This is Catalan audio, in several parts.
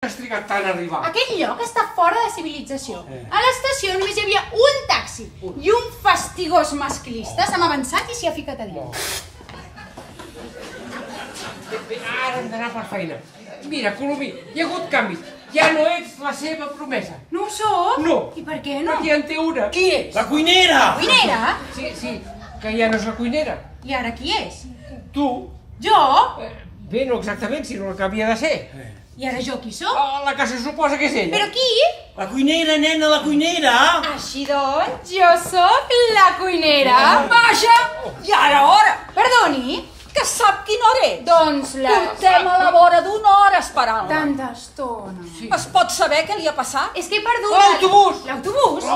Has trigat tant a arribar? Aquest lloc està fora de civilització. A l'estació només hi havia un taxi i un fastigós masclista s'ha avançat i s'hi ha ficat a dins. Ara hem d'anar per feina. Mira, Colomí, hi ha hagut canvis. Ja no ets la seva promesa. No ho sóc? No. I per què no? Perquè en té una. Qui és? La cuinera! Cuinera? Sí, que ja no és la cuinera. I ara qui és? Tu? Jo? Bé, no exactament, sinó el que havia de ser. I ara jo qui sóc? La que se suposa que és ella. Però qui? La cuinera, nena, la cuinera! Així doncs, jo sóc la cuinera. Vaja, ja era hora. Perdoni? Que sap quina hora és? Doncs la... Portem a la vora d'una hora esperant-la. Tanta estona. Es pot saber què li ha passat? És que he perdut... L'autobús! L'autobús?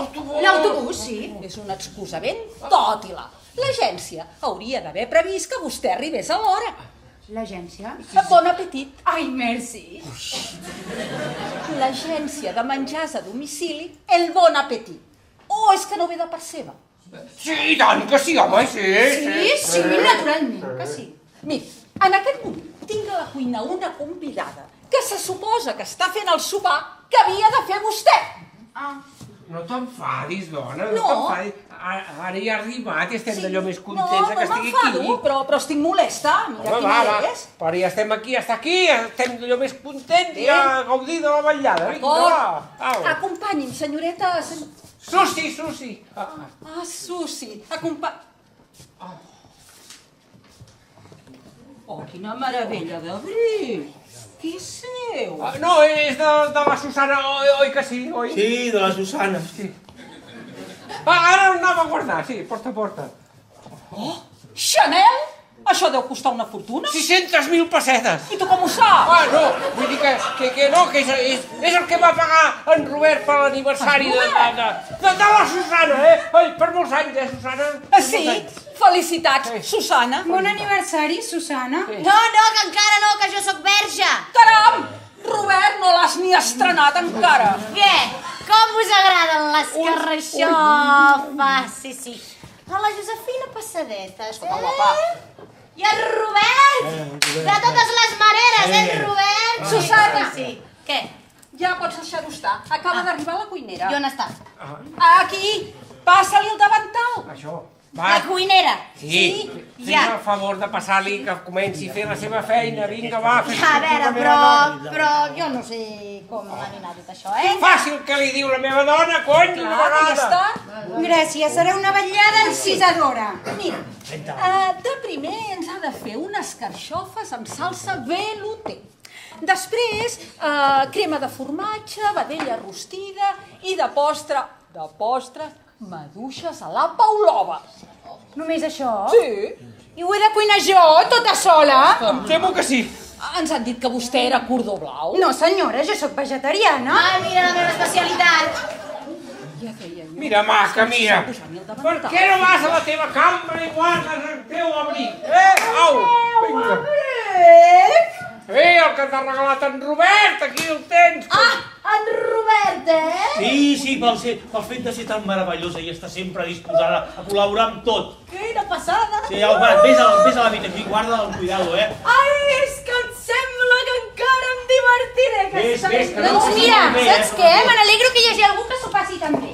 L'autobús, sí. És una excusa ben tòtila. L'agència hauria d'haver previst que vostè arribés a l'hora. L'agència? Bon apetit. Ai, merci. L'agència de menjars a domicili, el Bon Apetit. O és que no ve de part seva? Sí, i tant que sí, home, sí. Sí, naturalment que sí. Miri, en aquest moment tinc a la cuina una convidada que se suposa que està fent el sopar que havia de fer vostè. No t'enfadis, dona, no No. t'enfadis. Ara ja ha arribat i estem d'allò més contents que estigui No aquí. m'enfado, però estic molesta. Mira Home, quina va. és. Però ja estem aquí, està aquí, estem d'allò més contents i a gaudir de la vetllada. Vinga, va. Au. Acompanyi'm, senyoreta. Susi. Susi, Oh, quina meravella d'abril. Què és seu? No, és de la Susana, oi que sí, oi? Sí, de la Susana. Sí. Ara ho anava a guardar, sí, porta. Oh, Chanel? Això deu costar una fortuna. 600.000 pessetes. I tu com ho saps? No, vull dir que no, que és el que va pagar en Robert per l'aniversari de la Susana, Ai, per molts anys, Susana? Sí, felicitats, Susana. Bon aniversari, Susana. No, que encara no, que jo sóc verge. Caram, Robert, no l'has ni estrenat encara. Què? Com us agraden les carreixofes? Sí. A la Josefina Passadetes, guapa. I el Robert! De totes les maneres, el Robert! Susana. Sí. Què? Ja pots deixar-ho estar. Acaba d'arribar la cuinera. I on està? Aquí, passa-li el davantal. Això, La va. cuinera. Sí, fes ja. el favor de passar-li que comenci a fer la seva feina. Vinga, va. A veure, però jo no sé com anar tot això, Fàcil que li diu la meva dona, cony, d'una Ja vegada. està. Gràcies, serà una vetllada encisadora. Mira, de primer ens ha de fer unes carxofes amb salsa velouté. Després, crema de formatge, vedella rostida i de postre, maduixes a la Paulova. Només això? Sí. I ho he de cuinar jo, tota sola? Em temo que sí. Ens han dit que vostè era cordó blau. No, senyora, jo sóc vegetariana. Ai, mira la meva especialitat. Ja feia jo. Mira, maca, mira. Posant-li el Per davantal. què no vas a la teva cambra i guardes el teu abric? Au, vinga. El que t'ha regalat en Robert, aquí el tens. En Robert, Sí, pel fet de ser tan meravellosa i estar sempre disposada a col·laborar amb tot. Quina passada. Sí, au, va, vés a l'habitació i guarda amb cuidado, Ai, és que em sembla que encara em divertiré. Ves, que no Doncs ho mira, passis bé, saps què? Me n'alegro que hi hagi algú que s'ho passi també.